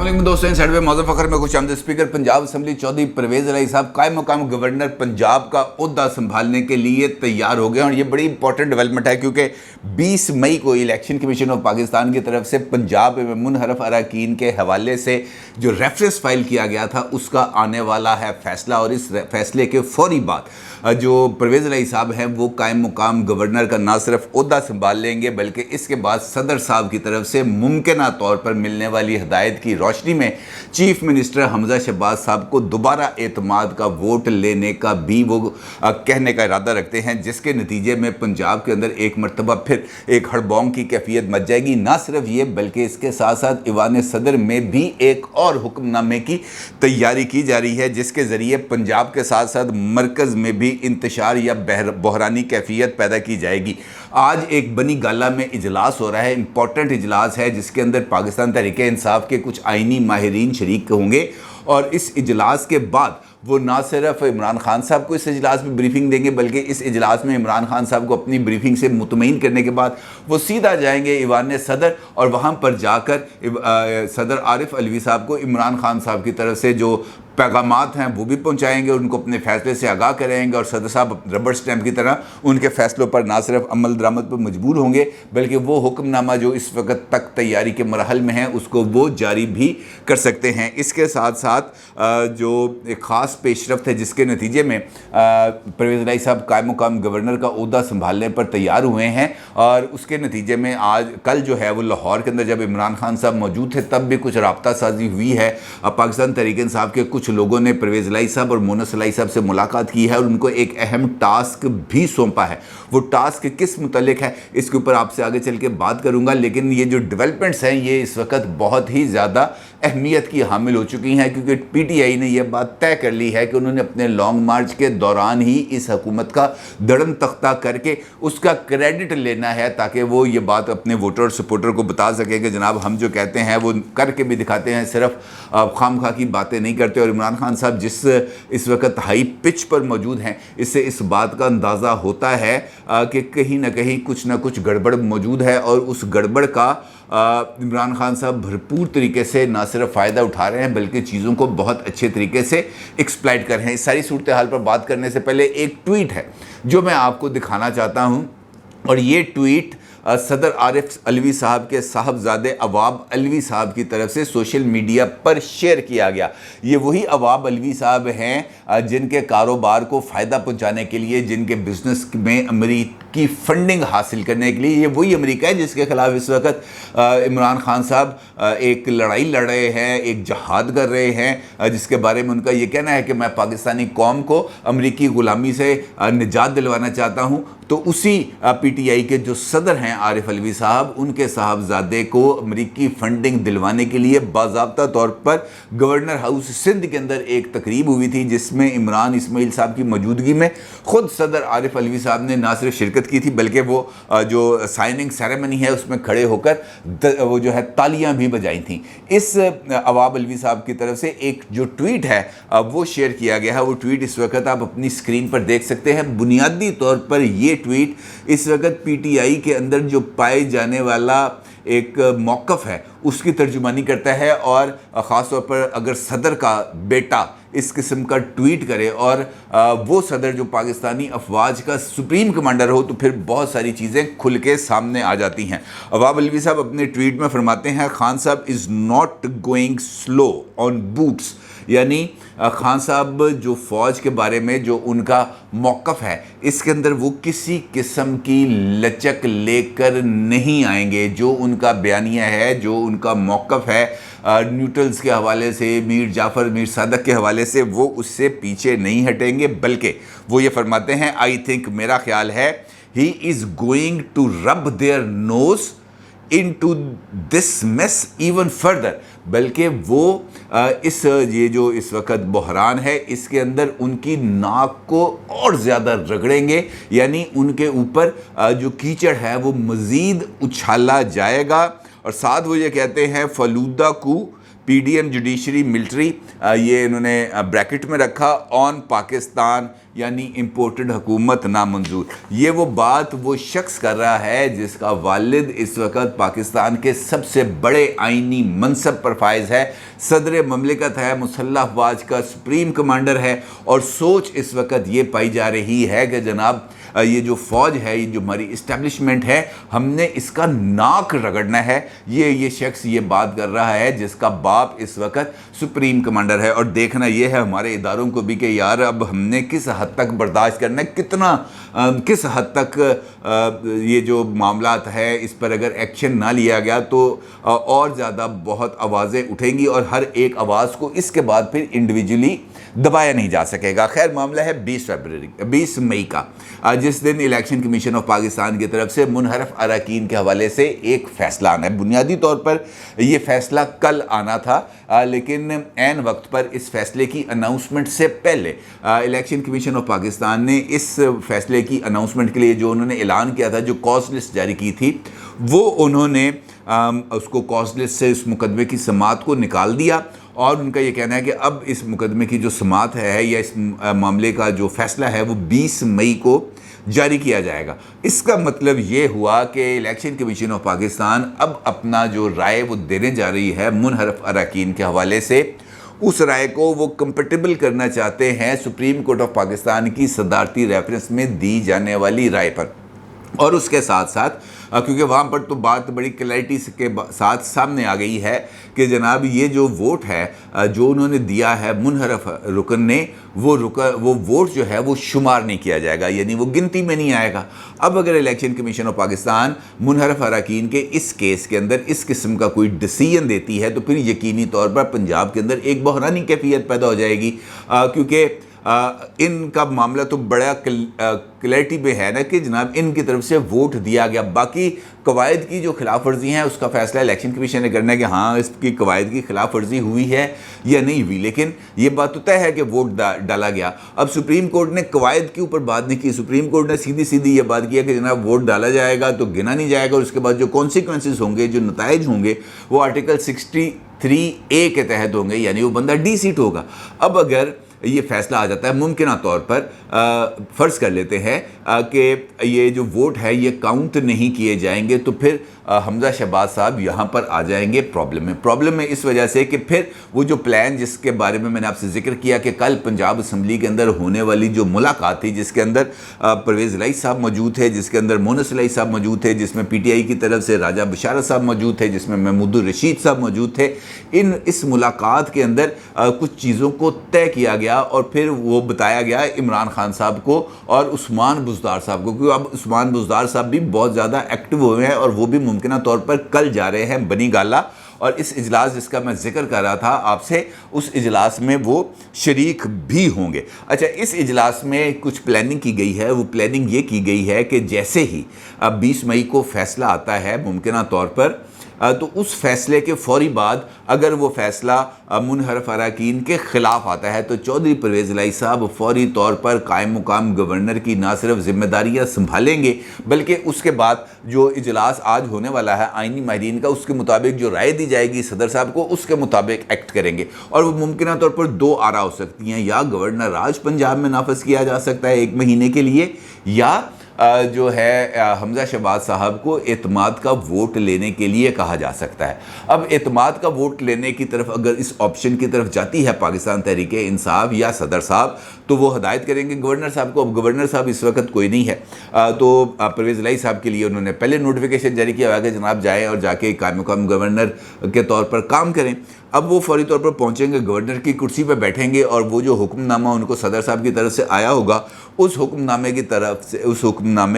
अस्सलाम दोस्तों, इनसाइड में मौजूद फखर में खुशामदीद। स्पीकर पंजाब असम्बली चौधरी परवेज़ इलाही साहब कायम मकाम गवर्नर पंजाब का ओहदा संभालने के लिए तैयार हो गए। और ये बड़ी इंपॉर्टेंट डेवलपमेंट है क्योंकि 20 मई को इलेक्शन कमीशन ऑफ पाकिस्तान की तरफ से पंजाब में मुनहरफ अरकान के हवाले से जो रेफरेंस फाइल किया गया था उसका आने वाला है फैसला। और इस फैसले के फौरी बाद जो परवेज़ इलाही साहब हैं वो कायम मुकाम गवर्नर का ना सिर्फ ओहदा संभाल लेंगे बल्कि इसके बाद सदर साहब की तरफ से मुमकिना तौर पर मिलने वाली हदायत की रोशनी में चीफ मिनिस्टर हमजा शहबाज साहब को दोबारा एतमाद का वोट लेने का भी वो कहने का इरादा रखते हैं, जिसके नतीजे में पंजाब के अंदर एक मरतबा फिर एक हड़बौंग की कैफियत मच जाएगी। ना सिर्फ ये बल्कि इसके साथ साथ ईवान सदर में भी एक और हुक्मनामे की तैयारी की जा रही है, जिसके ज़रिए पंजाब के साथ साथ मरकज़ में भी इंतशार या बहरानी कैफियत पैदा की जाएगी। आज एक बनी गाला में इजलास हो रहा है, इंपॉर्टेंट इजलास है, जिसके अंदर पाकिस्तान तहरीक-ए-इंसाफ के कुछ आइनी माहिरीन शरीक होंगे। और इस इजलास के बाद वो ना सिर्फ इमरान खान साहब को इस इजलास में ब्रीफिंग देंगे बल्कि इस इजलास में इमरान खान साहब को अपनी ब्रीफिंग से मुतमईन करने के बाद वो सीधा जाएंगे ईवान सदर और वहाँ पर जाकर सदर आरिफ अलवी साहब को इमरान खान साहब की तरफ से जो पैगामात हैं वो भी पहुंचाएंगे, उनको अपने फैसले से आगाह करेंगे। और सदर साहब रबर स्टैम्प की तरह उनके फैसलों पर ना सिर्फ अमल दरामद पर मजबूर होंगे बल्कि वो हुक्मनामा जो इस वक्त तक तैयारी के मरहल में है उसको वो जारी भी कर सकते हैं। इसके साथ साथ जो एक ख़ास पेशरफ्त है जिसके नतीजे में परवेज़ इलाही साहब कायम मुकाम गवर्नर का ओहदा संभालने पर तैयार हुए हैं। और उसके नतीजे में कल जो है वो लाहौर के अंदर जब इमरान खान साहब मौजूद थे तब भी कुछ राब्ता साजी हुई है। पाकिस्तान तहरीक-ए-इंसाफ के कुछ लोगों ने परवेज़ इलाही साहब और मोनस इलाही साहब से मुलाकात की है और उनको एक अहम टास्क भी सौंपा है। वो टास्क किस मुतल्लिक है इसके ऊपर आपसे आगे चल के बात करूंगा, लेकिन ये जो डेवलपमेंट्स हैं ये इस वक्त बहुत ही ज़्यादा अहमियत की हामिल हो चुकी हैं क्योंकि पीटीआई ने यह बात तय कर ली है कि उन्होंने अपने लॉन्ग मार्च के दौरान ही इस हुकूमत का दड़म तख्ता करके उसका क्रेडिट लेना है ताकि वो ये बात अपने वोटर और सपोर्टर को बता सके कि जनाब हम जो कहते हैं वो करके भी दिखाते हैं, सिर्फ खामखा की बातें नहीं करते। और इमरान खान साहब जिस इस वक्त हाई पिच पर मौजूद हैं इससे इस बात का अंदाज़ा होता है कि कहीं ना कहीं कुछ ना कुछ गड़बड़ मौजूद है। और उस गड़बड़ का इमरान खान साहब भरपूर तरीके से ना सिर्फ फ़ायदा उठा रहे हैं बल्कि चीज़ों को बहुत अच्छे तरीके से एक्सप्लॉइट कर रहे हैं। इस सारी सूरत हाल पर बात करने से पहले एक ट्वीट है जो मैं आपको दिखाना चाहता हूँ। और ये ट्वीट सदर आरिफ अलवी साहब के साहबजादे अवाब अलवी साहब की तरफ से सोशल मीडिया पर शेयर किया गया। ये वही अवाब अलवी साहब हैं जिनके कारोबार को फ़ायदा पहुंचाने के लिए, जिनके बिज़नेस में अमेरिकी फंडिंग हासिल करने के लिए, ये वही अमेरिका है जिसके ख़िलाफ़ इस वक्त इमरान खान साहब एक लड़ाई लड़ रहे हैं, एक जहाद कर रहे हैं, जिसके बारे में उनका ये कहना है कि मैं पाकिस्तानी कौम को अमेरिकी ग़ुलामी से निजात दिलवाना चाहता हूँ। तो उसी पीटीआई के जो सदर हैं आरिफ अलवी साहब, उनके साहबजादे को अमेरिकी फंडिंग दिलवाने के लिए बाज़ाब्ता तौर पर गवर्नर हाउस सिंध के अंदर एक तकरीब हुई थी जिसमें इमरान इस्माइल साहब की मौजूदगी में ख़ुद सदर आरिफ अलवी साहब ने ना सिर्फ शिरकत की थी बल्कि वो जो साइनिंग सेरेमनी है उसमें खड़े होकर वो जो है तालियां भी बजाई थी। इस अवाब अलवी साहब की तरफ से एक जो ट्वीट है वो शेयर किया गया है। वो ट्वीट इस वक्त आप अपनी स्क्रीन पर देख सकते हैं। बुनियादी तौर पर ये ट्वीट इस वक्त पीटीआई के अंदर जो पाए जाने वाला एक मौक़िफ़ है उसकी तर्जुमानी करता है। और ख़ास तौर पर अगर सदर का बेटा इस किस्म का ट्वीट करे और वो सदर जो पाकिस्तानी अफवाज का सुप्रीम कमांडर हो तो फिर बहुत सारी चीज़ें खुल के सामने आ जाती हैं। अवाब अलवी साहब अपने ट्वीट में फरमाते हैं, खान साहब is not going slow on boots, यानी खान साहब जो फ़ौज के बारे में जो उनका मौक़िफ़ है इसके अंदर वो किसी किस्म की लचक लेकर नहीं आएंगे। जो उनका बयानिया है, जो उनका मौक़िफ़ है न्यूट्रल्स के हवाले से, मीर जाफ़र मीर सादक के हवाले से, वो उससे पीछे नहीं हटेंगे बल्कि वो ये फरमाते हैं, आई थिंक, मेरा ख्याल है, he is going to rub their nose into this mess even further, बल्कि वो ये जो इस वक्त बहरान है इसके अंदर उनकी नाक को और ज़्यादा रगड़ेंगे, यानी उनके ऊपर जो कीचड़ है वो मज़ीद उछाला जाएगा। और साथ वो ये कहते हैं फलूदा कू पीडीएम जुडिशरी मिलिट्री, ये इन्होंने ब्रैकेट में रखा, ऑन पाकिस्तान यानी इम्पोर्टेड हुकूमत नामंजूर। ये वो बात वो शख्स कर रहा है जिसका वालिद इस वक्त पाकिस्तान के सबसे बड़े आइनी मनसब पर फायज है, सदर ममलिकत है, मुसल्लह अफवाज का सुप्रीम कमांडर है। और सोच इस वक्त ये पाई जा रही है कि जनाब ये जो फ़ौज है, ये जो हमारी इस्टेब्लिशमेंट है, हमने इसका नाक रगड़ना है। ये शख्स ये बात कर रहा है जिसका बाप इस वक्त सुप्रीम कमांडर है। और देखना ये है हमारे इदारों को भी कि यार अब हमने किस हद तक बर्दाश्त करना है, किस हद तक ये जो मामलात है इस पर अगर एक्शन ना लिया गया तो और ज़्यादा बहुत आवाज़ें उठेंगी और हर एक आवाज़ को इसके बाद फिर इंडिविजुअली दबाया नहीं जा सकेगा। खैर, मामला है 20 मई का, जिस दिन इलेक्शन कमीशन ऑफ पाकिस्तान की तरफ से मुनहरफ अरकान के हवाले से एक फ़ैसला आना है। बुनियादी तौर पर ये फ़ैसला कल आना था, लेकिन ऐन वक्त पर इस फ़ैसले की अनाउंसमेंट से पहले इलेक्शन कमीशन ऑफ पाकिस्तान ने इस फ़ैसले की अनाउंसमेंट के लिए जो उन्होंने ऐलान किया था, जो कॉज लिस्ट जारी की थी, वो उन्होंने उसको कॉज लिस्ट से इस मुकदमे की समाअत को निकाल दिया। और उनका ये कहना है कि अब इस मुकदमे की जो समाअत है या इस मामले का जो फ़ैसला है वो 20 मई को जारी किया जाएगा। इसका मतलब ये हुआ कि इलेक्शन कमीशन ऑफ पाकिस्तान अब अपना जो राय वो देने जा रही है मुनहरफ अरकान के हवाले से, उस राय को वो कंपेटेबल करना चाहते हैं सुप्रीम कोर्ट ऑफ पाकिस्तान की सदारती रेफरेंस में दी जाने वाली राय पर। और उसके साथ साथ क्योंकि वहाँ पर तो बात बड़ी क्लैरिटी के साथ सामने आ गई है कि जनाब ये जो वोट है जो उन्होंने दिया है मुनहरफ रुकन ने, वो वोट जो है वो शुमार नहीं किया जाएगा, यानी वो गिनती में नहीं आएगा। अब अगर इलेक्शन कमीशन ऑफ पाकिस्तान मुनहरफ अरकान के इस केस के अंदर इस किस्म का कोई डिसीजन देती है तो फिर यकीनी तौर पर पंजाब के अंदर एक बहरानी कैफियत पैदा हो जाएगी, क्योंकि इनका मामला तो बड़ा क्लैरिटी पे है ना कि जनाब इनकी तरफ से वोट दिया गया। बाकी कवायद की जो खिलाफ वर्जी हैं उसका फैसला इलेक्शन कमीशन ने करना है कि हाँ इसकी कवायद की खिलाफ वर्जी हुई है या नहीं हुई, लेकिन ये बात तो तय है कि वोट डाला गया। अब सुप्रीम कोर्ट ने कवायद के ऊपर बात नहीं की, सुप्रीम कोर्ट ने सीधी सीधी ये बात किया कि जनाब वोट डाला जाएगा तो गिना नहीं जाएगा, और उसके बाद जो कॉन्सिक्वेंसेस होंगे, जो नताइज होंगे, वो आर्टिकल 63A के तहत होंगे, यानी वो बंदा डी सीट होगा। अब अगर ये फैसला आ जाता है, मुमकिन तौर पर फ़र्ज़ कर लेते हैं कि ये जो वोट है ये काउंट नहीं किए जाएंगे, तो फिर हमजा शहबाज साहब यहाँ पर आ जाएंगे प्रॉब्लम में इस वजह से कि फिर वो जो प्लान जिसके बारे में मैंने आपसे जिक्र किया कि कल पंजाब असम्बली के अंदर होने वाली जो मुलाकात थी, जिसके अंदर परवेज़ इलाही साहब मौजूद थे, जिसके अंदर मोनस इलाही साहब मौजूद थे, जिसमें PTI की तरफ से राजा बशारत साहब मौजूद थे, जिसमें महमूदुर रशीद साहब मौजूद थे। इस मुलाकात के अंदर कुछ चीज़ों को तय किया गया और फिर वो बताया गया इमरान खान साहब को और उस्मान बुज़दार साहब को, क्योंकि अब उस्मान बुज़दार साहब भी बहुत ज़्यादा एक्टिव हुए हैं और वो भी मुमकिन तौर पर कल जा रहे हैं बनी गाला। और इस इजलास जिसका मैं जिक्र कर रहा था आपसे, उस इजलास में वो शरीक भी होंगे। अच्छा, इस इजलास में कुछ प्लानिंग की गई है। वो प्लानिंग ये की गई है कि जैसे ही अब 20 मई को फैसला आता है मुमकिन तौर पर, तो उस फैसले के फौरी बाद अगर वो फैसला मुनहरफ अरकान के ख़िलाफ़ आता है तो चौधरी परवेज़ इलाही साहब फौरी तौर पर कायम मुकाम गवर्नर की ना सिर्फ ज़िम्मेदारियाँ संभालेंगे, बल्कि उसके बाद जो इजलास आज होने वाला है आइनी माहिरीन का, उसके मुताबिक जो राय दी जाएगी सदर साहब को, उसके मुताबिक एक्ट करेंगे। और वो मुमकिन तौर पर 2 आरा हो सकती हैं, या गवर्नर राज पंजाब में नाफज किया जा सकता है 1 महीने के लिए, या जो है हमजा शहबाज साहब को एतमाद का वोट लेने के लिए कहा जा सकता है। अब एतमाद का वोट लेने की तरफ अगर इस ऑप्शन की तरफ जाती है पाकिस्तान तहरीक इंसाफ या सदर साहब, तो वो हदायत करेंगे गवर्नर साहब को। अब गवर्नर साहब इस वक्त कोई नहीं है, तो परवेज़ इलाही साहब के लिए उन्होंने पहले नोटिफिकेशन जारी किया हुआ है कि जनाब जाएँ और जाके कायम मुकाम गवर्नर के तौर पर काम करें। अब वो फौरी तौर पर पहुंचेंगे, गवर्नर की कुर्सी पर बैठेंगे और वो जो हुक्मनामा उनको सदर साहब की तरफ से आया होगा, उस हुक्मनामे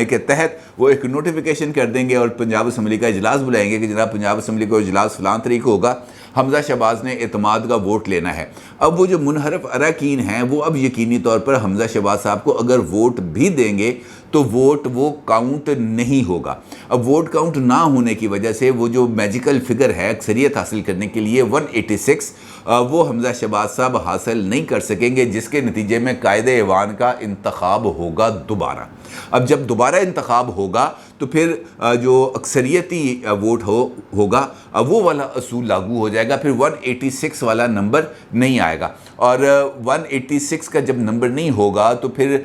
के तहत वो एक नोटिफिकेशन कर देंगे और पंजाब असम्बली का इजलास बुलाएंगे कि जनाब पंजाब असम्बली का इजलास फलां तारीख होगा, हमजा शहबाज ने एतमाद का वोट लेना है। अब वो जो मुनहरफ अरकान हैं वो अब यकीनी तौर पर हमजा शहबाज साहब को अगर वोट भी देंगे तो वोट वो काउंट नहीं होगा। अब वोट काउंट ना होने की वजह से वो जो मैजिकल फिगर है अक्सरियत हासिल करने के लिए 186, वो हमजा शहबाज साहब हासिल नहीं कर सकेंगे, जिसके नतीजे में कायदे ऐवान का इंतखाब होगा दोबारा। اب جب دوبارہ انتخاب ہوگا تو پھر جو اکثریتی ووٹ ہوگا وہ والا اصول لاگو ہو جائے گا، پھر 186 والا نمبر نہیں آئے گا، اور 186 کا جب نمبر نہیں ہوگا تو پھر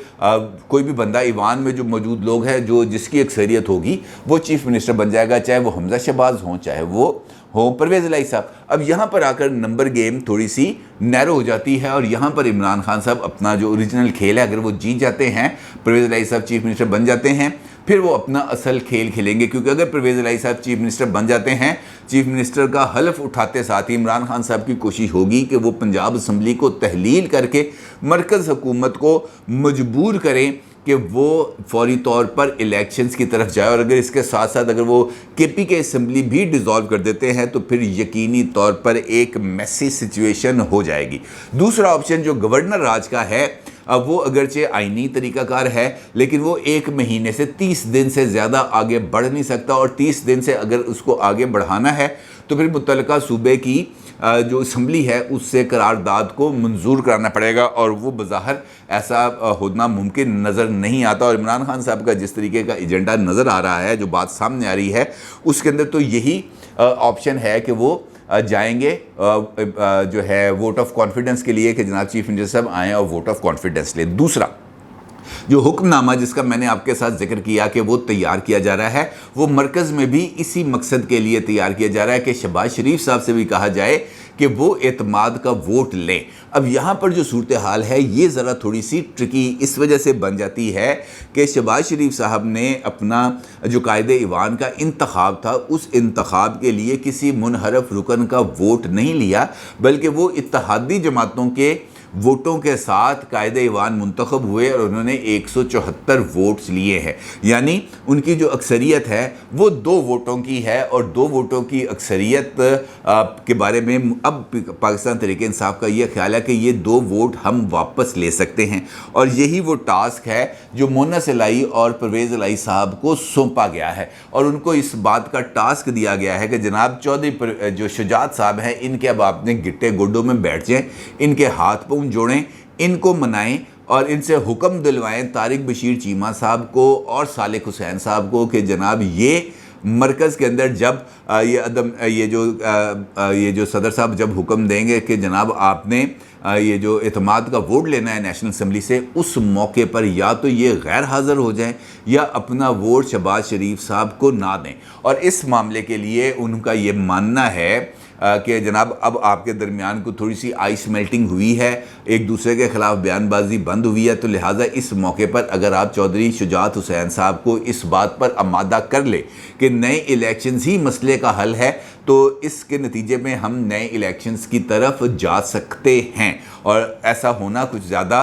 کوئی بھی بندہ ایوان میں جو موجود لوگ ہیں جس کی اکثریت ہوگی وہ چیف منسٹر بن جائے گا، چاہے وہ حمزہ شہباز ہوں چاہے وہ ہوں پرویز الہی صاحب۔ اب یہاں پر آ کر نمبر گیم تھوڑی سی نیرو ہو جاتی ہے، اور یہاں پر عمران خان صاحب اپنا جو اوریجنل کھیل ہے اگر وہ جیت جاتے ہیں، پرویز الہی صاحب چیف منسٹر بن جاتے ہیں، پھر وہ اپنا اصل کھیل کھیلیں گے، کیونکہ اگر پرویز الہی صاحب چیف منسٹر بن جاتے ہیں، چیف منسٹر کا حلف اٹھاتے ساتھ ہی عمران خان صاحب کی کوشش ہوگی کہ وہ پنجاب اسمبلی کو تحلیل کر کے مرکز حکومت کو مجبور کریں کہ وہ فوری طور پر الیکشنز کی طرف جائے، اور اگر اس کے ساتھ ساتھ اگر وہ کے پی کے اسمبلی بھی ڈیزالو کر دیتے ہیں تو پھر یقینی طور پر ایک میسی سچویشن ہو جائے گی۔ دوسرا آپشن جو گورنر راج کا ہے، اب وہ اگرچہ آئینی طریقہ کار ہے لیکن وہ 1 مہینے سے 30 دن سے زیادہ آگے بڑھ نہیں سکتا، اور 30 دن سے اگر اس کو آگے بڑھانا ہے تو پھر متعلقہ صوبے کی جو اسمبلی ہے اس سے قرارداد کو منظور کرانا پڑے گا، اور وہ بظاہر ایسا ہونا ممکن نظر نہیں آتا، اور عمران خان صاحب کا جس طریقے کا ایجنڈا نظر آ رہا ہے، جو بات سامنے آ رہی ہے اس کے اندر تو یہی آپشن ہے کہ وہ جائیں گے جو ہے ووٹ آف کانفیڈنس کے لیے کہ جناب چیف منسٹر صاحب آئیں اور ووٹ آف کانفیڈنس لیں۔ دوسرا جو حکم نامہ جس کا میں نے آپ کے ساتھ ذکر کیا کہ وہ تیار کیا جا رہا ہے، وہ مرکز میں بھی اسی مقصد کے لیے تیار کیا جا رہا ہے کہ شہباز شریف صاحب سے بھی کہا جائے کہ وہ اعتماد کا ووٹ لیں۔ اب یہاں پر جو صورتحال ہے یہ ذرا تھوڑی سی ٹرکی اس وجہ سے بن جاتی ہے کہ شہباز شریف صاحب نے اپنا جو قائد ایوان کا انتخاب تھا اس انتخاب کے لیے کسی منحرف رکن کا ووٹ نہیں لیا، بلکہ وہ اتحادی جماعتوں کے ووٹوں کے ساتھ قائد ایوان منتخب ہوئے، اور انہوں نے 174 ووٹس لیے ہیں، یعنی ان کی جو اکثریت ہے وہ 2 ووٹوں کی ہے، اور 2 ووٹوں کی اکثریت کے بارے میں اب پاکستان تحریک انصاف کا یہ خیال ہے کہ یہ 2 ووٹ ہم واپس لے سکتے ہیں، اور یہی وہ ٹاسک ہے جو مونس الہی اور پرویز الہی صاحب کو سونپا گیا ہے، اور ان کو اس بات کا ٹاسک دیا گیا ہے کہ جناب چودھری جو شجاعت صاحب ہیں ان کے اب آپ نے گٹے گوڈوں میں بیٹھ جائیں، ان کے ہاتھ جوڑیں، ان کو منائیں اور ان سے حکم دلوائیں طارق بشیر چیمہ صاحب کو اور صالح حسین صاحب کو کہ جناب یہ مرکز کے اندر جب یہ جو صدر صاحب جب حکم دیں گے کہ جناب آپ نے یہ جو اعتماد کا ووٹ لینا ہے نیشنل اسمبلی سے، اس موقع پر یا تو یہ غیر حاضر ہو جائیں یا اپنا ووٹ شہباز شریف صاحب کو نہ دیں، اور اس معاملے کے لیے ان کا یہ ماننا ہے کہ جناب اب آپ کے درمیان کو تھوڑی سی آئس میلٹنگ ہوئی ہے، ایک دوسرے کے خلاف بیان بازی بند ہوئی ہے، تو لہٰذا اس موقع پر اگر آپ چودھری شجاعت حسین صاحب کو اس بات پر آمادہ کر لیں کہ نئے الیکشنز ہی مسئلے کا حل ہے، تو اس کے نتیجے میں ہم نئے الیکشنز کی طرف جا سکتے ہیں، اور ایسا ہونا کچھ زیادہ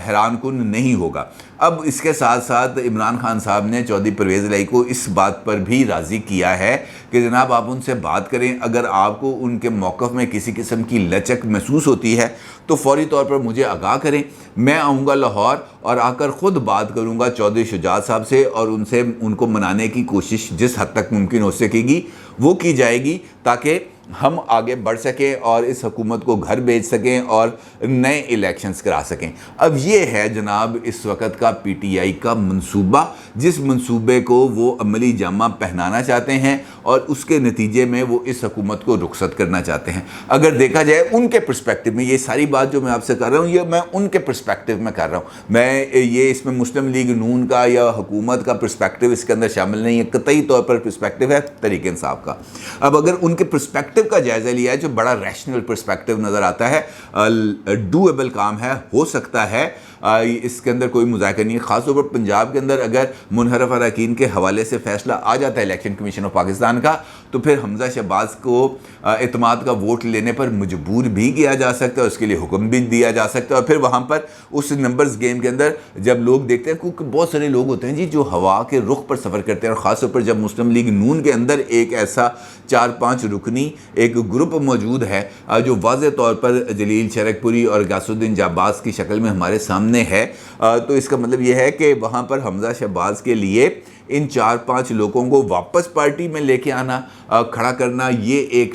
حیران کن نہیں ہوگا۔ اب اس کے ساتھ ساتھ عمران خان صاحب نے چودھری پرویز الہی کو اس بات پر بھی راضی کیا ہے کہ جناب آپ ان سے بات کریں، اگر آپ کو ان کے موقف میں کسی قسم کی لچک محسوس ہوتی ہے تو فوری طور پر مجھے آگاہ کریں، میں آؤں گا لاہور اور آ کر خود بات کروں گا چودھری شجاعت صاحب سے، اور ان کو منانے کی کوشش جس حد تک ممکن ہو سکے گی وہ کی جائے گی، تاکہ ہم آگے بڑھ سکیں اور اس حکومت کو گھر بھیج سکیں اور نئے الیکشنز کرا سکیں۔ اب یہ ہے جناب اس وقت کا پی ٹی آئی کا منصوبہ، جس منصوبے کو وہ عملی جامہ پہنانا چاہتے ہیں، اور اس کے نتیجے میں وہ اس حکومت کو رخصت کرنا چاہتے ہیں۔ اگر دیکھا جائے ان کے پرسپیکٹیو میں، یہ ساری بات جو میں آپ سے کر رہا ہوں یہ میں ان کے پرسپیکٹیو میں کر رہا ہوں، میں یہ اس میں مسلم لیگ نون کا یا حکومت کا پرسپیکٹیو اس کے اندر شامل نہیں ہے، قطعی طور پر پرسپیکٹیو ہے تحریک انصاف کا۔ اب اگر ان کے پرسپیکٹیو کا جائزہ لیا ہے جو بڑا ریشنل پرسپیکٹیو نظر آتا ہے، ڈویبل کام ہے، ہو سکتا ہے، اس کے اندر کوئی مذاکرہ نہیں ہے، خاص طور پر پنجاب کے اندر اگر منحرف اراکین کے حوالے سے فیصلہ آ جاتا ہے الیکشن کمیشن آف پاکستان کا، تو پھر حمزہ شہباز کو اعتماد کا ووٹ لینے پر مجبور بھی کیا جا سکتا ہے، اس کے لیے حکم بھی دیا جا سکتا ہے، اور پھر وہاں پر اس نمبرز گیم کے اندر جب لوگ دیکھتے ہیں، کیونکہ بہت سارے لوگ ہوتے ہیں جی جو ہوا کے رخ پر سفر کرتے ہیں، اور خاص طور پر جب مسلم لیگ نون کے اندر ایک ایسا 4-5 رکنی ایک گروپ موجود ہے جو واضح طور پر جلیل شرک پوری اور غیاث الدین جاباز کی شکل میں ہمارے سامنے ہے، تو اس کا مطلب یہ ہے کہ وہاں پر حمزہ شہباز کے لیے इन 4-5 लोगों को वापस पार्टी में लेके आना, खड़ा करना, ये एक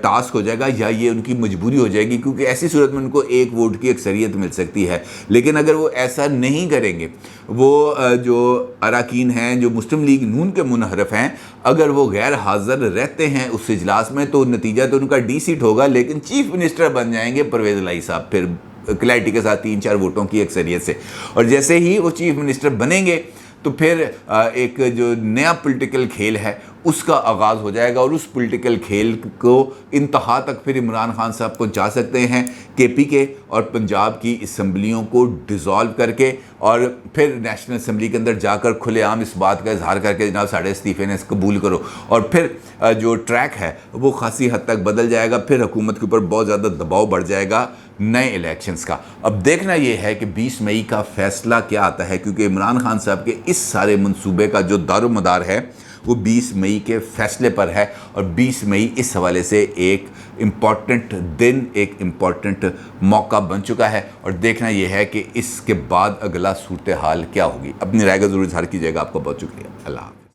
टास्क हो जाएगा या ये उनकी मजबूरी हो जाएगी, क्योंकि ऐसी सूरत में उनको एक वोट की अक्सरियत मिल सकती है। लेकिन अगर वो ऐसा नहीं करेंगे, वो जो अरकान हैं जो मुस्लिम लीग नून के मुनहरफ हैं, अगर वो गैर हाज़िर रहते हैं उस इजलास में, तो नतीजा तो उनका डी सीट होगा, लेकिन चीफ मिनिस्टर बन जाएंगे परवेज़ इलाही साहब, फिर क्लैरिटी के साथ 3-4 वोटों की अक्सरियत से। और जैसे ही वो चीफ मिनिस्टर बनेंगे तो फिर एक जो नया पॉलिटिकल खेल है उसका आगाज़ हो जाएगा, और उस पॉलिटिकल खेल को इंतहा तक फिर इमरान खान साहब पहुंचा सकते हैं KPK और पंजाब की असम्बलियों को डिज़ोल्व करके, और फिर नेशनल असम्बली के अंदर जाकर खुलेआम इस बात का इजहार करके जनाब साढ़े इस्तीफ़े ने कबूल करो, और फिर जो ट्रैक है वो खासी हद तक बदल जाएगा। फिर हुकूमत के ऊपर बहुत ज़्यादा दबाव बढ़ जाएगा नए इलेक्शंस का। अब देखना ये है कि 20 मई का फ़ैसला क्या आता है, क्योंकि इमरान खान साहब के इस सारे मंसूबे का जो दारोमदार है वो 20 मई के फ़ैसले पर है, और 20 मई इस हवाले से एक इम्पॉर्टेंट दिन, एक इम्पॉर्टेंट मौका बन चुका है। और देखना यह है कि इसके बाद अगला सूरत हाल क्या होगी। अपनी राय का ज़रूर इज़हार कीजिएगा। आपका बहुत शुक्रिया। अल्लाह हाफ़िज़।